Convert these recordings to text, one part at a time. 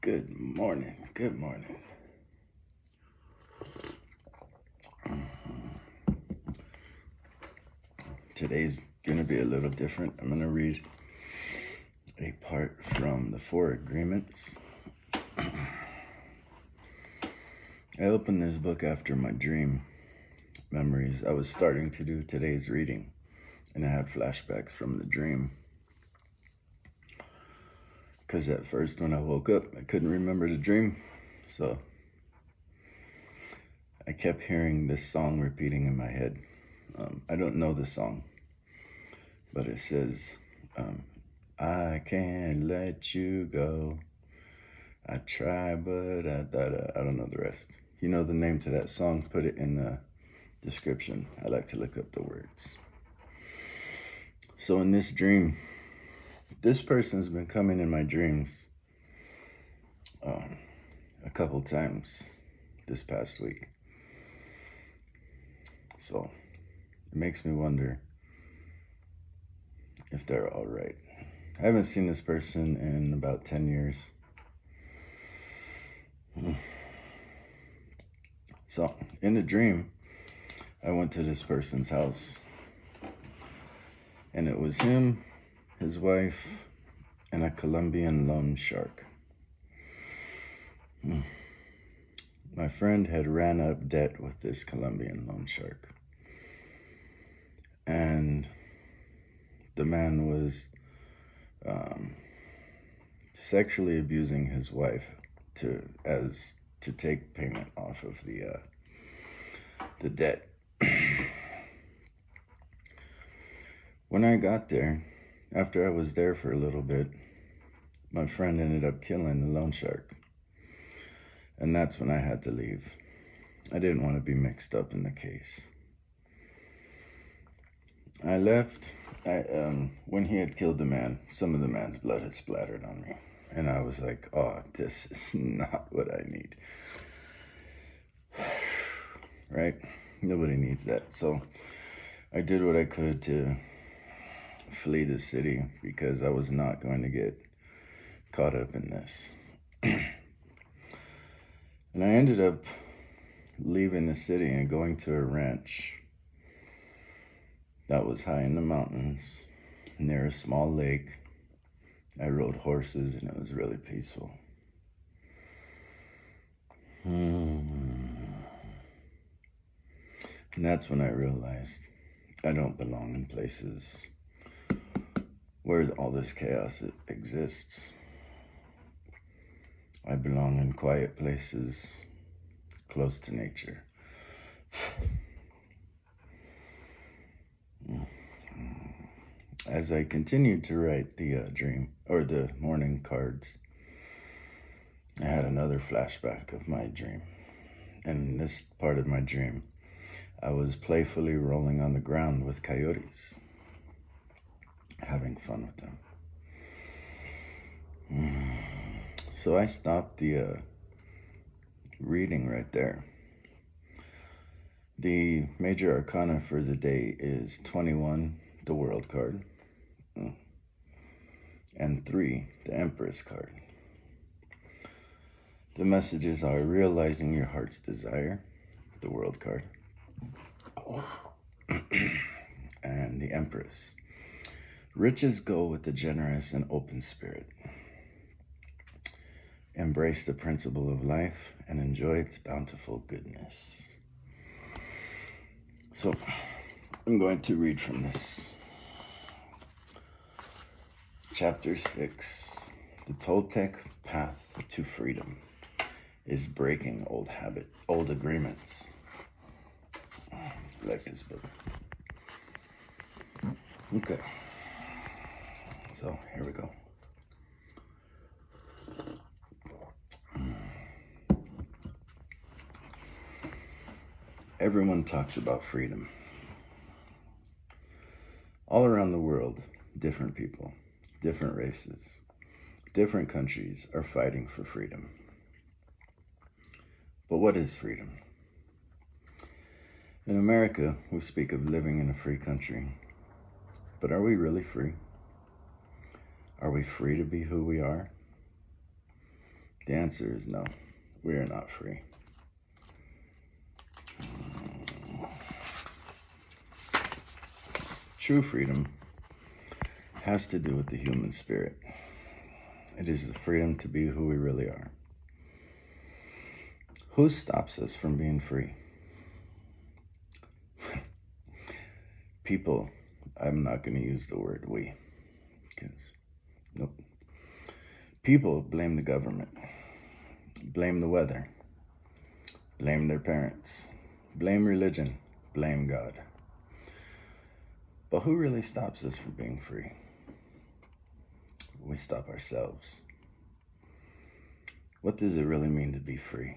Good morning. Good morning. Today's going to be a little different. I'm going to read a part from the Four Agreements. I opened this book after my dream memories. I was starting to do today's reading, and I had flashbacks from the dream. Because at first when I woke up, I couldn't remember the dream. So I kept hearing this song repeating in my head. I don't know the song, but it says, I can't let you go. I try, but I don't know the rest. You know the name to that song, put it in the description. I like to look up the words. So in this dream, this person's been coming in my dreams a couple times this past week. So it makes me wonder if they're all right. I haven't seen this person in about 10 years. So in the dream, I went to this person's house, and it was him, his wife, and a Colombian loan shark. My friend had ran up debt with this Colombian loan shark. And the man was sexually abusing his wife to take payment off of the debt. When I got there, after I was there for a little bit, my friend ended up killing the loan shark. And that's when I had to leave. I didn't want to be mixed up in the case. I left. When he had killed the man, some of the man's blood had splattered on me. And I was like, oh, this is not what I need. Right? Nobody needs that. So I did what I could to flee the city because I was not going to get caught up in this. And I ended up leaving the city and going to a ranch that was high in the mountains near a small lake. I rode horses and it was really peaceful. And that's when I realized I don't belong in places where all this chaos exists. I belong in quiet places close to nature. As I continued to write the dream or the morning cards, I had another flashback of my dream. And in this part of my dream, I was playfully rolling on the ground with coyotes, having fun with them. So I stopped the reading right there. The major arcana for the day is 21, the World card, and 3, the Empress card. The messages are realizing your heart's desire, the World card, and the Empress. Riches go with the generous and open spirit. Embrace the principle of life and enjoy its bountiful goodness. So, I'm going to read from this. Chapter 6, the Toltec path to freedom is breaking old agreements. I like this book. Okay, so here we go. Everyone talks about freedom. All around the world, different people, different races, different countries are fighting for freedom. But what is freedom? In America, we speak of living in a free country. But are we really free? Are we free to be who we are? The answer is no. We are not free. True freedom has to do with the human spirit. It is the freedom to be who we really are. Who stops us from being free? People, I'm not going to use the word we, because nope. People blame the government, blame the weather, blame their parents, blame religion, blame God. But who really stops us from being free? We stop ourselves. What does it really mean to be free?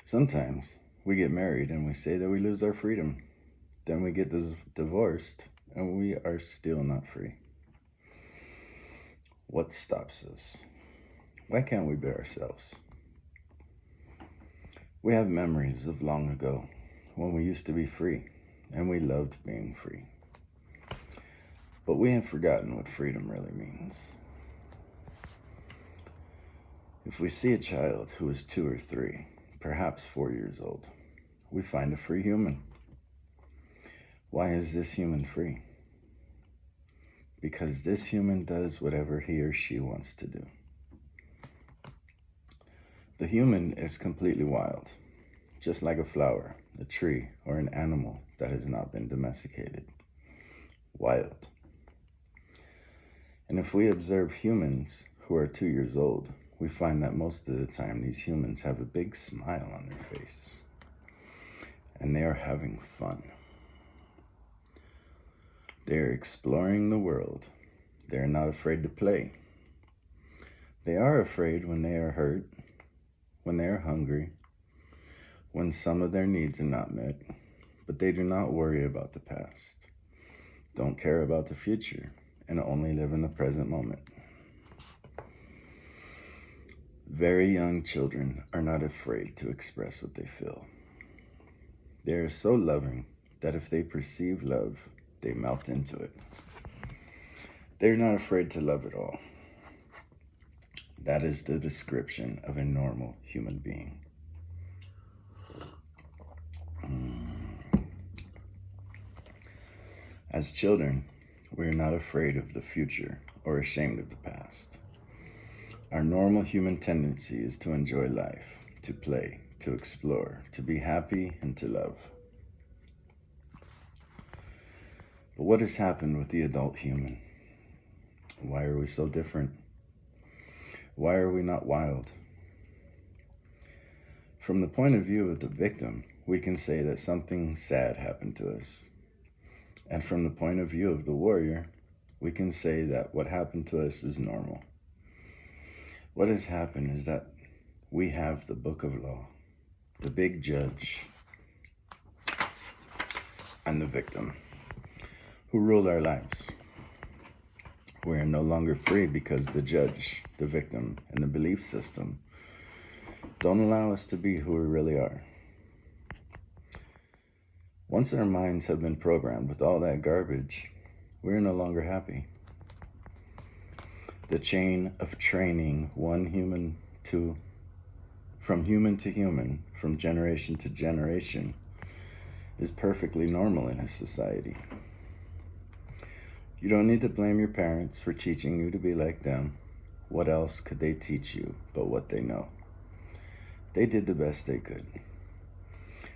Sometimes we get married and we say that we lose our freedom. Then we get divorced and we are still not free. What stops us? Why can't we be ourselves? We have memories of long ago when we used to be free and we loved being free. But we have forgotten what freedom really means. If we see a child who is 2 or 3, perhaps 4 years old, we find a free human. Why is this human free? Because this human does whatever he or she wants to do. The human is completely wild, just like a flower, a tree, or an animal that has not been domesticated. Wild. And if we observe humans who are 2 years old, we find that most of the time these humans have a big smile on their face. And they are having fun. They are exploring the world. They are not afraid to play. They are afraid when they are hurt, when they are hungry, when some of their needs are not met, but they do not worry about the past, don't care about the future, and only live in the present moment. Very young children are not afraid to express what they feel. They are so loving that if they perceive love, they melt into it. They're not afraid to love at all. That is the description of a normal human being. As children, we are not afraid of the future or ashamed of the past. Our normal human tendency is to enjoy life, to play, to explore, to be happy, and to love. But what has happened with the adult human? Why are we so different? Why are we not wild? From the point of view of the victim, we can say that something sad happened to us. And from the point of view of the warrior, we can say that what happened to us is normal. What has happened is that we have the book of law, the big judge, and the victim who ruled our lives. We are no longer free because the judge, the victim, and the belief system don't allow us to be who we really are. Once our minds have been programmed with all that garbage, we're no longer happy. The chain of training from human to human, from generation to generation, is perfectly normal in a society. You don't need to blame your parents for teaching you to be like them. What else could they teach you but what they know? They did the best they could.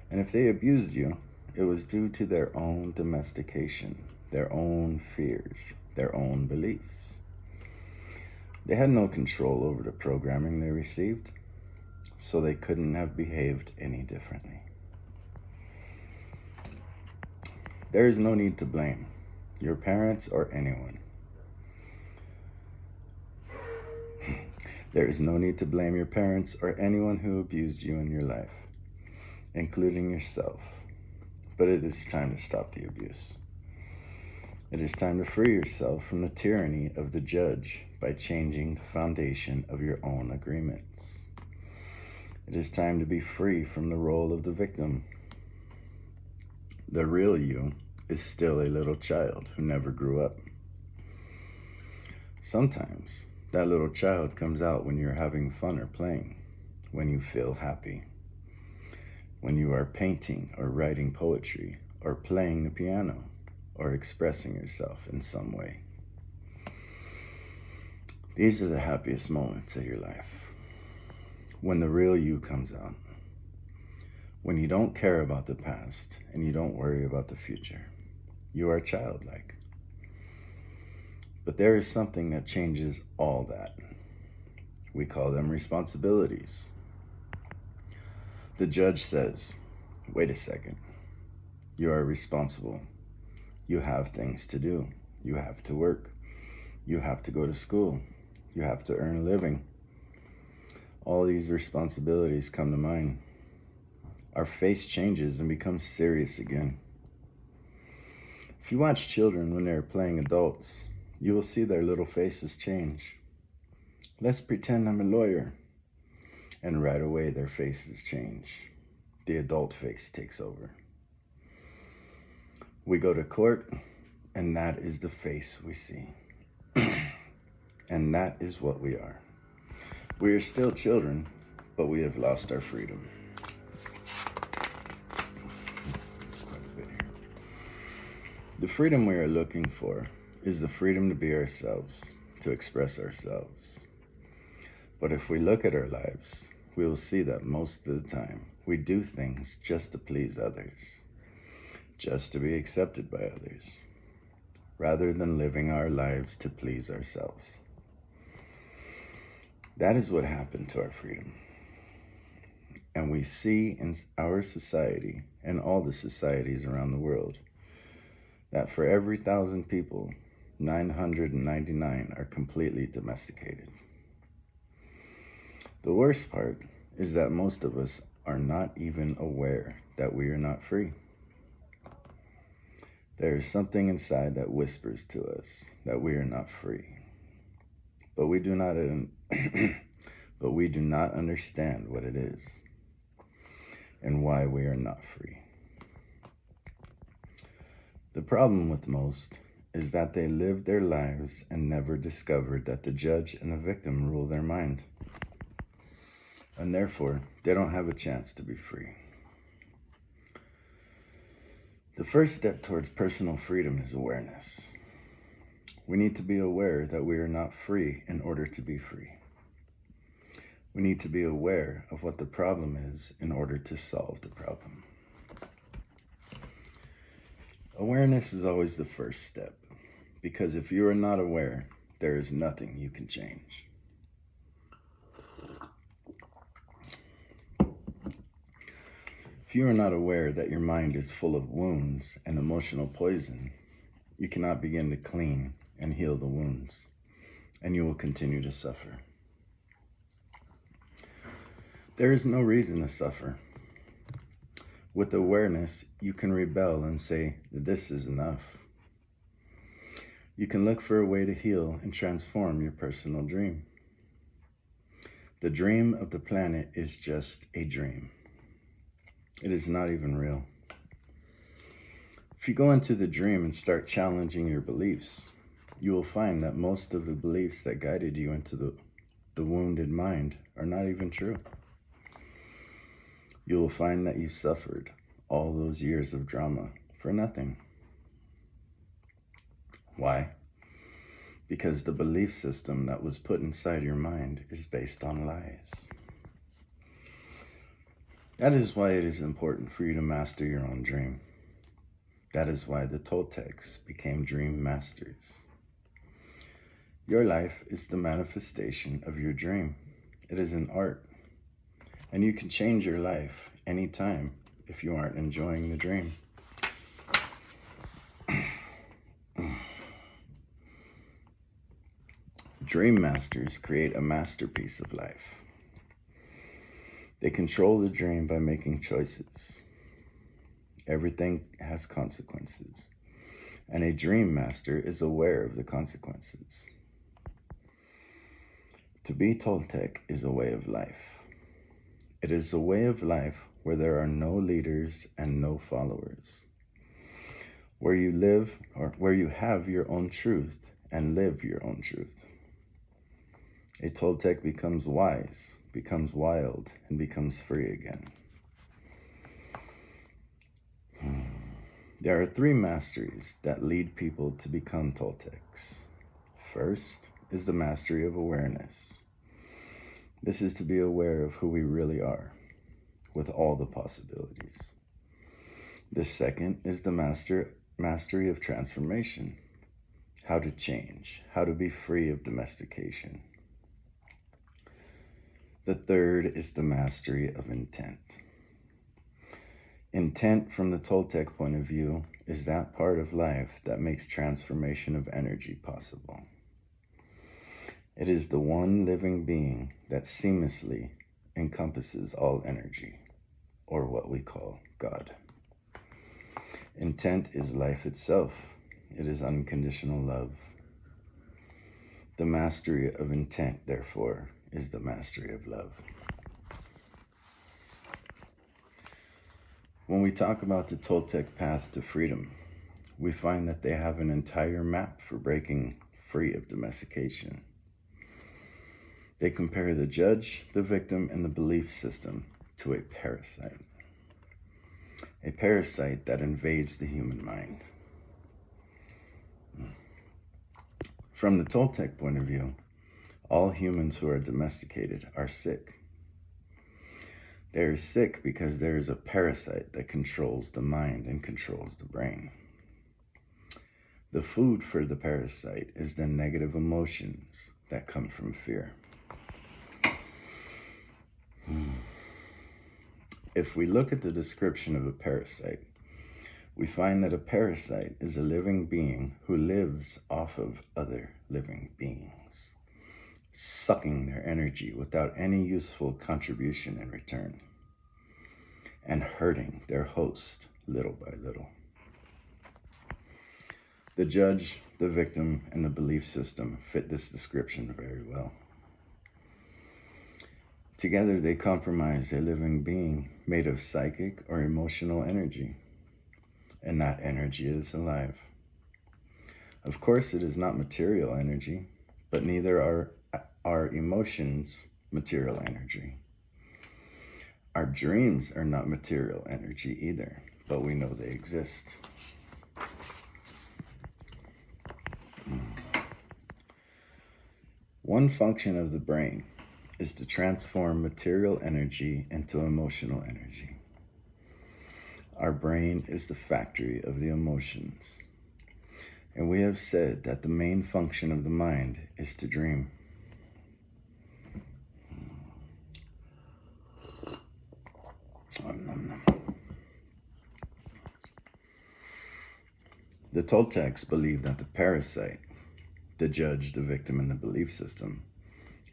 And if they abused you, it was due to their own domestication, their own fears, their own beliefs. They had no control over the programming they received, so they couldn't have behaved any differently. There is no need to blame your parents or anyone. There is no need to blame your parents or anyone who abused you in your life, including yourself. But it is time to stop the abuse. It is time to free yourself from the tyranny of the judge by changing the foundation of your own agreements. It is time to be free from the role of the victim. The real you is still a little child who never grew up. Sometimes That little child comes out when you're having fun or playing, when you feel happy, when you are painting or writing poetry or playing the piano or expressing yourself in some way. These are the happiest moments of your life. When the real you comes out. When you don't care about the past and you don't worry about the future. You are childlike. But there is something that changes all that. We call them responsibilities. The judge says, wait a second. You are responsible. You have things to do. You have to work. You have to go to school. You have to earn a living. All these responsibilities come to mind. Our face changes and becomes serious again. If you watch children when they're playing adults, you will see their little faces change. Let's pretend I'm a lawyer. And right away their faces change. The adult face takes over. We go to court, and that is the face we see. And that is what we are. We are still children, but we have lost our freedom. The freedom we are looking for is the freedom to be ourselves, to express ourselves. But if we look at our lives, we will see that most of the time we do things just to please others, just to be accepted by others, rather than living our lives to please ourselves. That is what happened to our freedom. And we see in our society and all the societies around the world that for every 1,000 people, 999 are completely domesticated. The worst part is that most of us are not even aware that we are not free. There is something inside that whispers to us that we are not free. But we do not understand what it is and why we are not free. The problem with most is that they live their lives and never discovered that the judge and the victim rule their mind. And therefore, they don't have a chance to be free. The first step towards personal freedom is awareness. We need to be aware that we are not free in order to be free. We need to be aware of what the problem is in order to solve the problem. Awareness is always the first step, because if you are not aware, there is nothing you can change. If you are not aware that your mind is full of wounds and emotional poison, you cannot begin to clean and heal the wounds, and you will continue to suffer. There is no reason to suffer. With awareness, you can rebel and say, this is enough. You can look for a way to heal and transform your personal dream. The dream of the planet is just a dream. It is not even real. If you go into the dream and start challenging your beliefs, you will find that most of the beliefs that guided you into the wounded mind are not even true. You will find that you suffered all those years of drama for nothing. Why? Because the belief system that was put inside your mind is based on lies. That is why it is important for you to master your own dream. That is why the Toltecs became dream masters. Your life is the manifestation of your dream. It is an art. And you can change your life anytime if you aren't enjoying the dream. Dream masters create a masterpiece of life. They control the dream by making choices. Everything has consequences, and a dream master is aware of the consequences. To be Toltec is a way of life. It is a way of life where there are no leaders and no followers, where you live or where you have your own truth and live your own truth. A Toltec becomes wise, becomes wild, and becomes free again. There are three masteries that lead people to become Toltecs. First is the mastery of awareness. This is to be aware of who we really are, with all the possibilities. The second is the mastery of transformation, how to change, how to be free of domestication. The third is the mastery of intent. Intent, from the Toltec point of view, is that part of life that makes transformation of energy possible. It is the one living being that seamlessly encompasses all energy, or what we call God. Intent is life itself. It is unconditional love. The mastery of intent, therefore, is the mastery of love. When we talk about the Toltec path to freedom, we find that they have an entire map for breaking free of domestication. They compare the judge, the victim, and the belief system to a parasite that invades the human mind. From the Toltec point of view, all humans who are domesticated are sick. They are sick because there is a parasite that controls the mind and controls the brain. The food for the parasite is the negative emotions that come from fear. If we look at the description of a parasite, we find that a parasite is a living being who lives off of other living beings, sucking their energy without any useful contribution in return, and hurting their host little by little. The judge, the victim, and the belief system fit this description very well. Together, they comprise a living being made of psychic or emotional energy, and that energy is alive. Of course, it is not material energy, but neither are our emotions material energy. Our dreams are not material energy either, but we know they exist. One function of the brain is to transform material energy into emotional energy. Our brain is the factory of the emotions, and we have said that the main function of the mind is to dream. The Toltecs believe that the parasite, the judge, the victim, and the belief system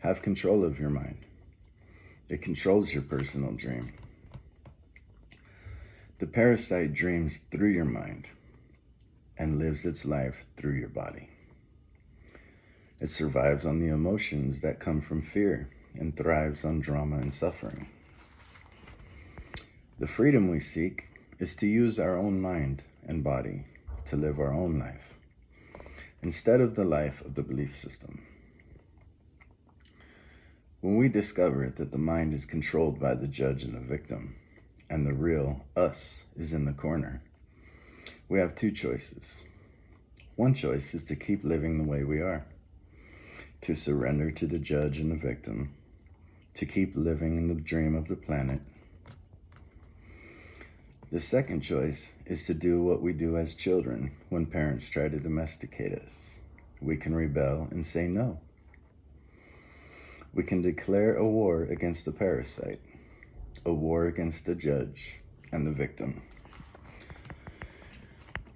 have control of your mind. It controls your personal dream. The parasite dreams through your mind and lives its life through your body. It survives on the emotions that come from fear and thrives on drama and suffering. The freedom we seek is to use our own mind and body to live our own life, instead of the life of the belief system. When we discover that the mind is controlled by the judge and the victim, and the real us is in the corner, we have two choices. One choice is to keep living the way we are, to surrender to the judge and the victim, to keep living in the dream of the planet. The second choice is to do what we do as children when parents try to domesticate us. We can rebel and say no. We can declare a war against the parasite, a war against the judge and the victim,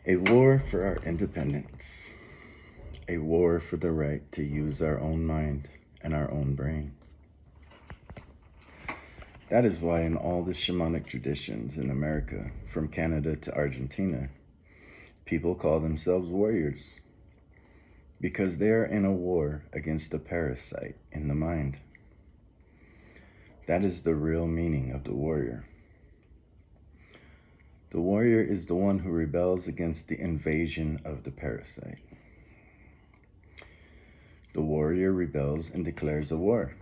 a war for our independence, a war for the right to use our own mind and our own brain. That is why in all the shamanic traditions in America, from Canada to Argentina, people call themselves warriors, because they are in a war against the parasite in the mind. That is the real meaning of the warrior. The warrior is the one who rebels against the invasion of the parasite. The warrior rebels and declares a war.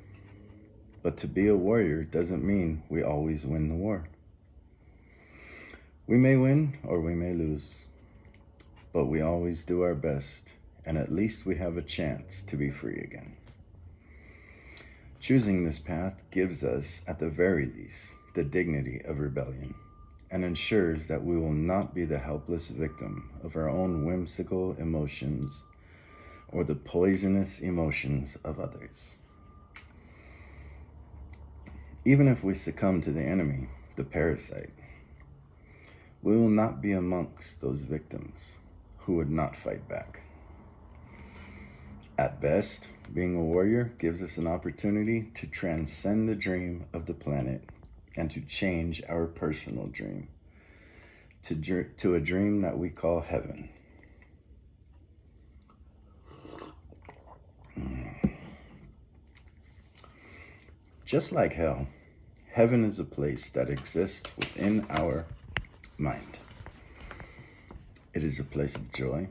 But to be a warrior doesn't mean we always win the war. We may win or we may lose, but we always do our best, and at least we have a chance to be free again. Choosing this path gives us, at the very least, the dignity of rebellion, and ensures that we will not be the helpless victim of our own whimsical emotions or the poisonous emotions of others. Even if we succumb to the enemy, the parasite, we will not be amongst those victims who would not fight back. At best, being a warrior gives us an opportunity to transcend the dream of the planet and to change our personal dream to a dream that we call heaven. Just like hell, heaven is a place that exists within our mind. It is a place of joy,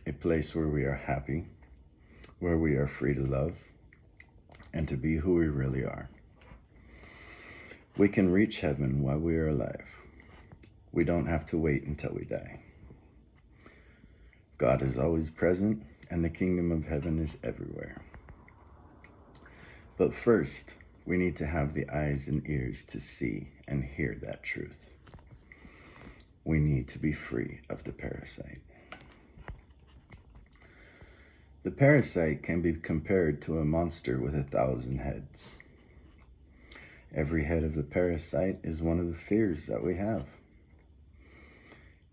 a place where we are happy, where we are free to love and to be who we really are. We can reach heaven while we are alive. We don't have to wait until we die. God is always present, and the kingdom of heaven is everywhere. But first, we need to have the eyes and ears to see and hear that truth. We need to be free of the parasite. The parasite can be compared to a monster with 1,000 heads. Every head of the parasite is one of the fears that we have.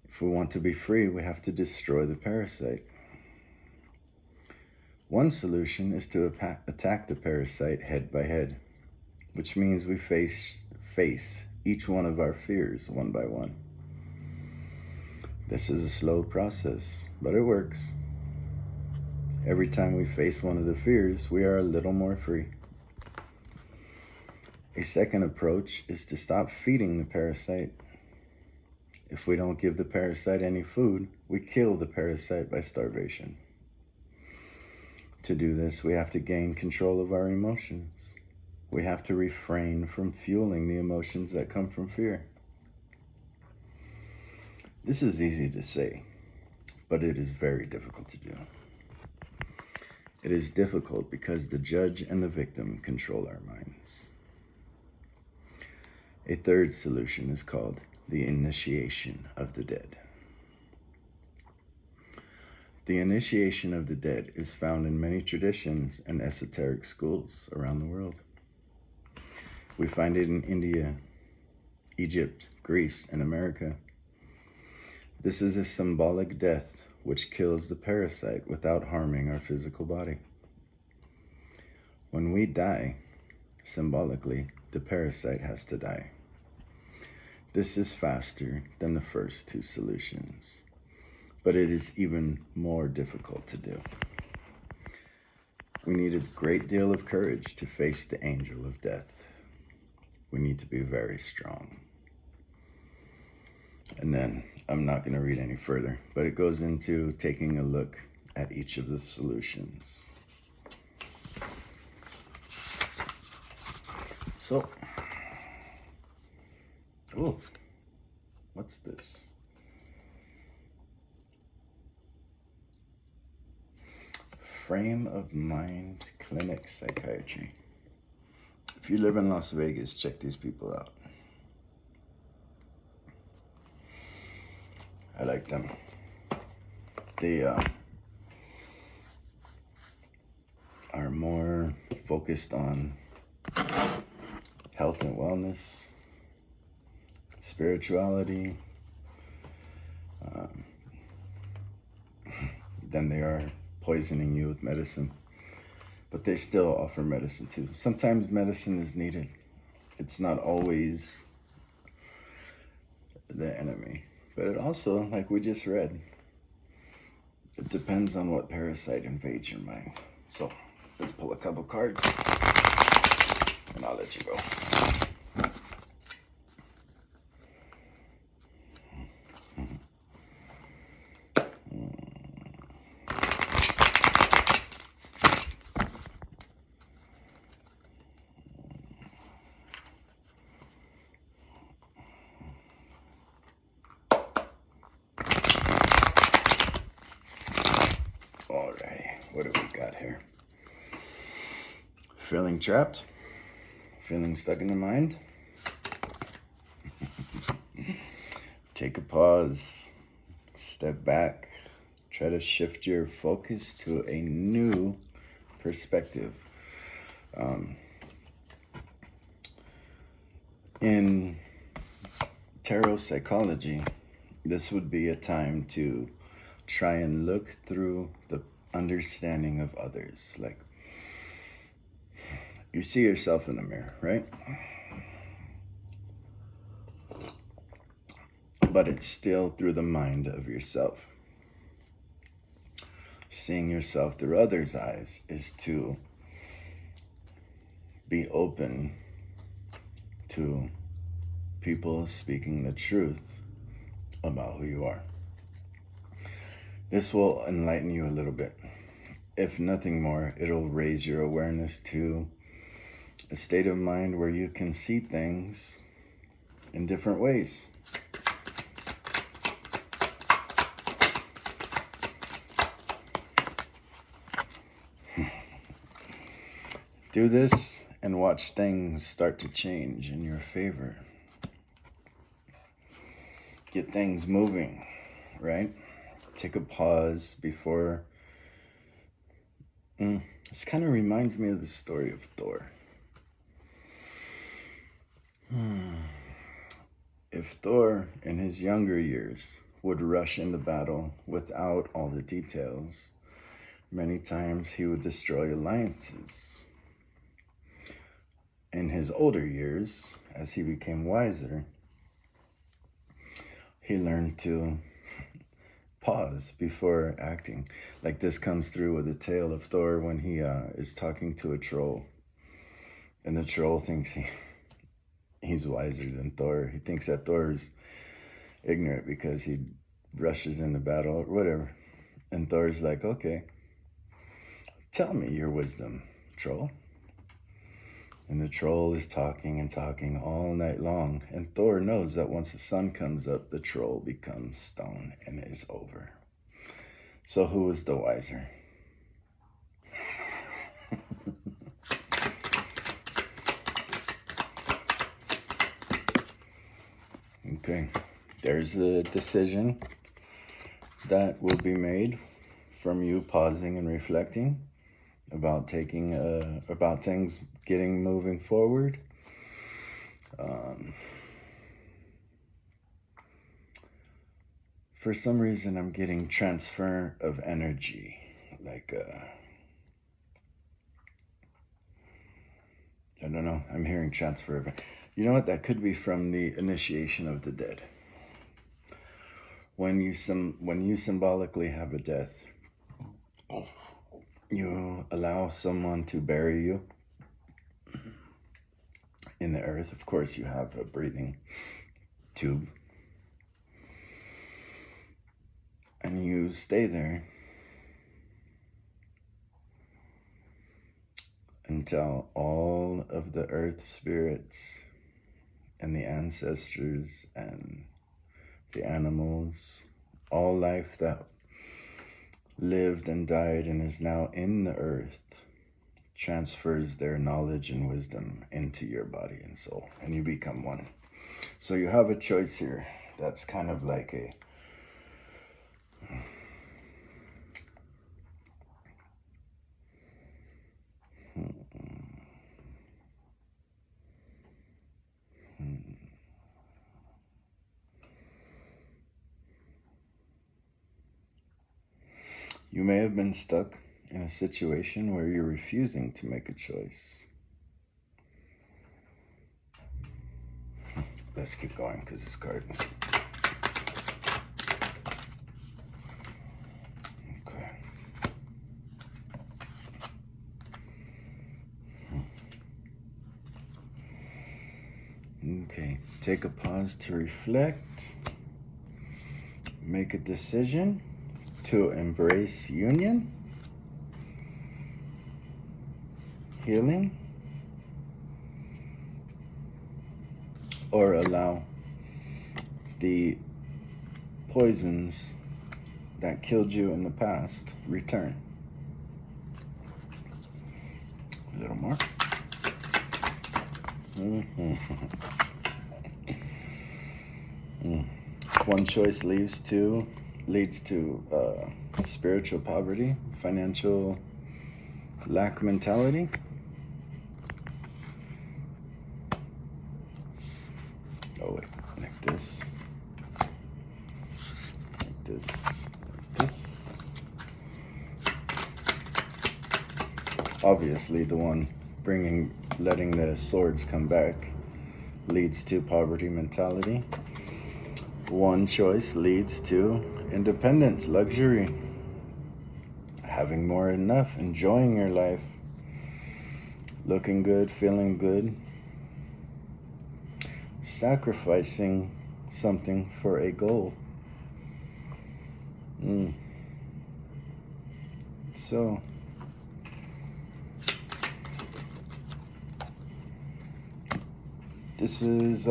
If we want to be free, we have to destroy the parasite. One solution is to attack the parasite head by head, which means we face each one of our fears one by one. This is a slow process, but it works. Every time we face one of the fears, we are a little more free. A second approach is to stop feeding the parasite. If we don't give the parasite any food, we kill the parasite by starvation. To do this, we have to gain control of our emotions. We have to refrain from fueling the emotions that come from fear. This is easy to say, but it is very difficult to do. It is difficult because the judge and the victim control our minds. A third solution is called the initiation of the dead. The initiation of the dead is found in many traditions and esoteric schools around the world. We find it in India, Egypt, Greece, and America. This is a symbolic death which kills the parasite without harming our physical body. When we die, symbolically, the parasite has to die. This is faster than the first two solutions, but it is even more difficult to do. We need a great deal of courage to face the angel of death. We need to be very strong. And then, I'm not going to read any further, but it goes into taking a look at each of the solutions. So, oh, what's this? Frame of Mind Clinic Psychiatry. If you live in Las Vegas, check these people out. I like them. They are more focused on health and wellness, spirituality, than they are poisoning you with medicine. But they still offer medicine too. Sometimes medicine is needed. It's not always the enemy. But it also, like we just read, it depends on what parasite invades your mind. So let's pull a couple cards and I'll let you go. what do we got here? Feeling trapped? Feeling stuck in the mind? Take a pause, step back, try to shift your focus to a new perspective. In tarot psychology, this would be a time to try and look through the understanding of others. Like, you see yourself in the mirror, right? But it's still through the mind of yourself. Seeing yourself through others' eyes is to be open to people speaking the truth about who you are. This will enlighten you a little bit. If nothing more, it'll raise your awareness to a state of mind where you can see things in different ways. Do this and watch things start to change in your favor. Get things moving, right? Take a pause before. This kind of reminds me of the story of Thor. If Thor, in his younger years, would rush into battle without all the details, many times he would destroy alliances. In his older years, as he became wiser, he learned to pause before acting. Like this comes through with the tale of Thor when he is talking to a troll. And the troll thinks he's wiser than Thor. He thinks that Thor's ignorant because he rushes into battle or whatever. And Thor's like, okay, tell me your wisdom, troll. And the troll is talking and talking all night long. And Thor knows that once the sun comes up, the troll becomes stone and is over. So who is the wiser? Okay, there's a decision that will be made from you pausing and reflecting about about things getting moving forward. For some reason, I'm getting transfer of energy, like I don't know. I'm hearing transfer of. You know what? That could be from the initiation of the dead. When you symbolically have a death, you allow someone to bury you in the earth. Of course, you have a breathing tube. And you stay there until all of the earth spirits and the ancestors and the animals, all life that lived and died and is now in the earth, transfers their knowledge and wisdom into your body and soul, and you become one. So you have a choice here. That's kind of like a You may have been stuck in a situation where you're refusing to make a choice. Let's keep going because this card. Okay. Okay. Take a pause to reflect. Make a decision to embrace union, healing, or allow the poisons that killed you in the past return. little more. One choice leads to spiritual poverty, financial lack mentality. Oh wait, like this, like this, like this. Obviously, the one letting the swords come back leads to poverty mentality. One choice leads to independence, luxury, having more enough, enjoying your life, looking good, feeling good, sacrificing something for a goal. So, this is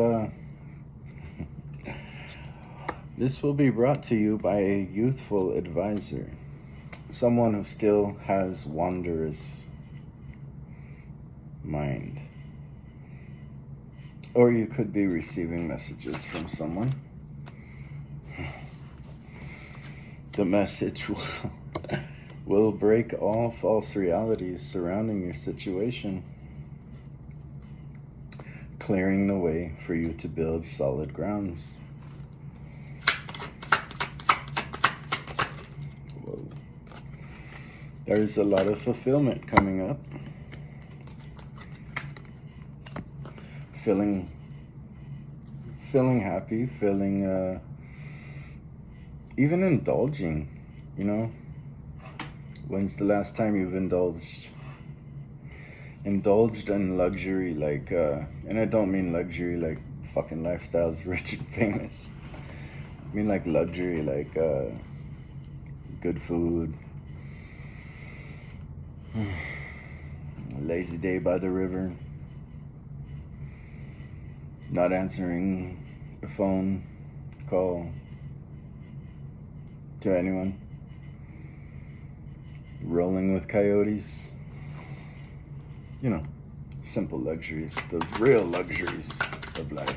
this will be brought to you by a youthful advisor, someone who still has wondrous mind. Or you could be receiving messages from someone. The message will break all false realities surrounding your situation, clearing the way for you to build solid grounds. Whoa. There's a lot of fulfillment coming up. Feeling happy, even indulging, you know. When's the last time you've indulged in luxury, like, and I don't mean luxury like fucking lifestyles, rich and famous. I mean like luxury, like, good food, a lazy day by the river, not answering a phone call to anyone, rolling with coyotes, you know, simple luxuries, the real luxuries of life,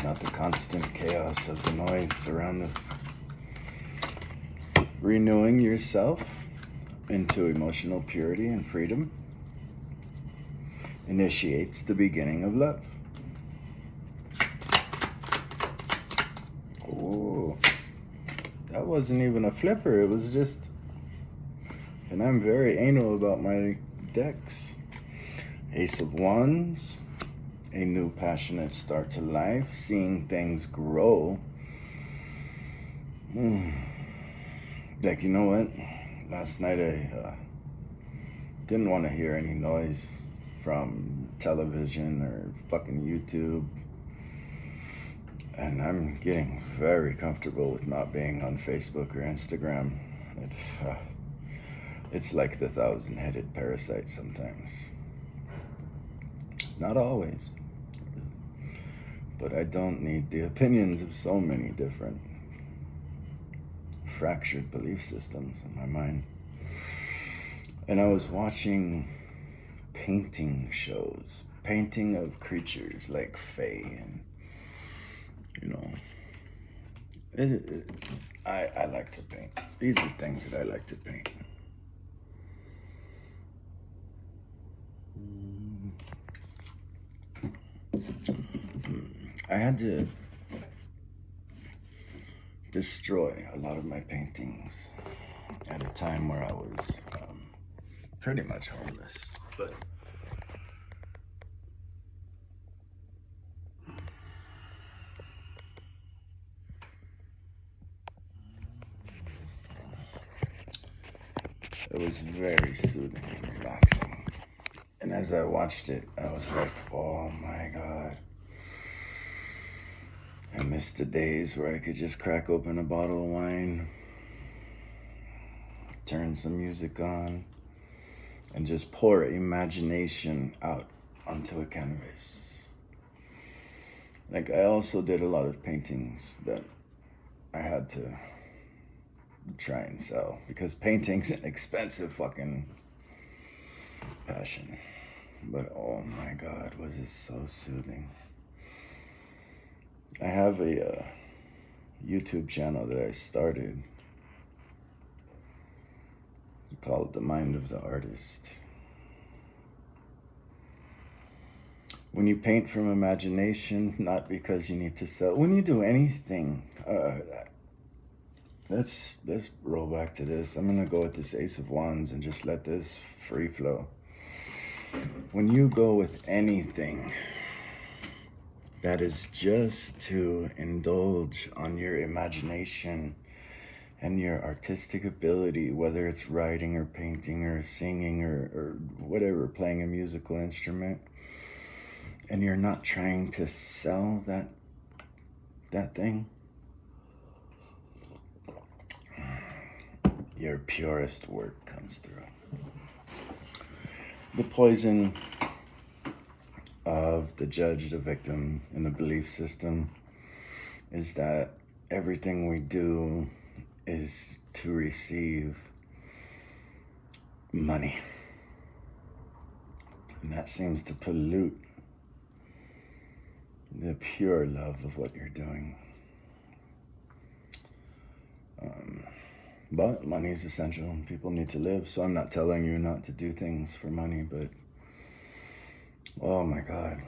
not the constant chaos of the noise around us. Renewing yourself into emotional purity and freedom initiates the beginning of love. Oh, that wasn't even a flipper. It was just, and I'm very anal about my decks. Ace of Wands, a new passionate start to life, seeing things grow. Like, you know what? Last night I didn't want to hear any noise from television or fucking YouTube. And I'm getting very comfortable with not being on Facebook or Instagram. It's like the 1,000-headed parasite sometimes. Not always. But I don't need the opinions of so many different fractured belief systems in my mind. And I was watching painting shows, painting of creatures like fae, and you know, I like to paint. These are things that I like to paint. I had to destroy a lot of my paintings at a time where I was pretty much homeless. But it was very soothing and relaxing. And as I watched it, I was like, oh my God. I missed the days where I could just crack open a bottle of wine, turn some music on, and just pour imagination out onto a canvas. Like, I also did a lot of paintings that I had to try and sell, because painting's an expensive fucking passion. But oh my God, was it so soothing. I have a YouTube channel that I started called The Mind of the Artist. When you paint from imagination, not because you need to sell. When you do anything, let's roll back to this. I'm gonna go with this Ace of Wands and just let this free flow. When you go with anything that is just to indulge on your imagination and your artistic ability, whether it's writing or painting or singing or whatever, playing a musical instrument, and you're not trying to sell that thing, your purest work comes through. The poison of the judge, the victim, and the belief system is that everything we do is to receive money. And that seems to pollute the pure love of what you're doing. But money is essential. People need to live. So I'm not telling you not to do things for money, but oh my God.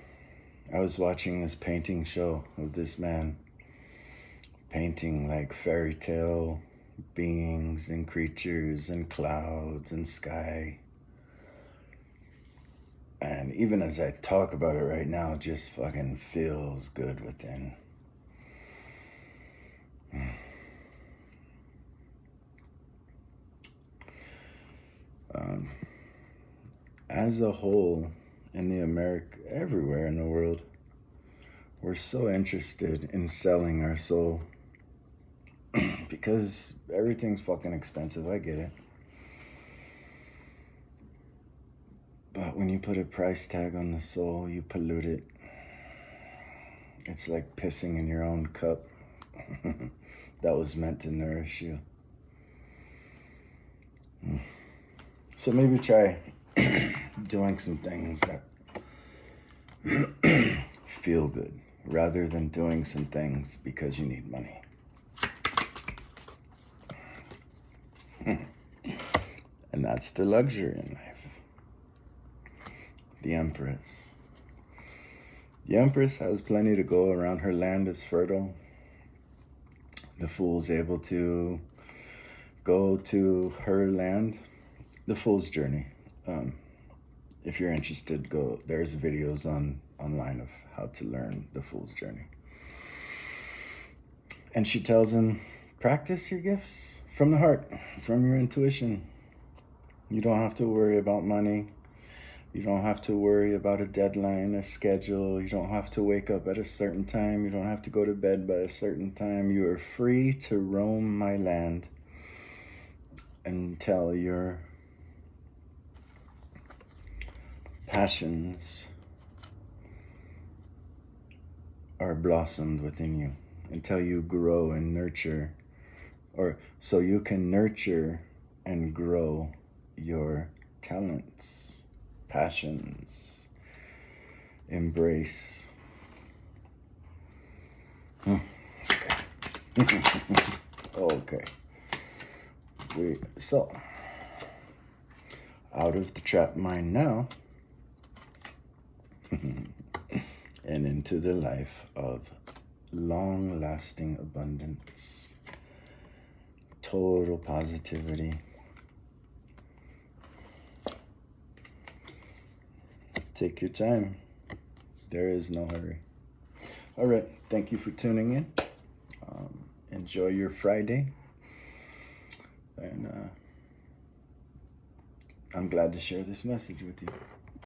I was watching this painting show of this man painting like fairy tale beings and creatures and clouds and sky. And even as I talk about it right now, it just fucking feels good within. As a whole, in the everywhere in the world, we're so interested in selling our soul because everything's fucking expensive. I get it. But when you put a price tag on the soul, you pollute it. It's like pissing in your own cup that was meant to nourish you. So maybe try doing some things that feel good rather than doing some things because you need money. And that's the luxury in life. The Empress. The Empress has plenty to go around. Her land is fertile. The Fool's able to go to her land. The Fool's Journey. If you're interested, go. There's videos online of how to learn the Fool's Journey. And she tells him, practice your gifts from the heart, from your intuition. You don't have to worry about money. You don't have to worry about a deadline, a schedule. You don't have to wake up at a certain time. You don't have to go to bed by a certain time. You are free to roam my land until your passions are blossomed within you, until you grow and nurture, or so you can nurture and grow your talents, passions, embrace. Okay. So out of the trap mind now and into the life of long-lasting abundance, total positivity. Take your time. There is no hurry. All right. Thank you for tuning in. Enjoy your Friday. And I'm glad to share this message with you.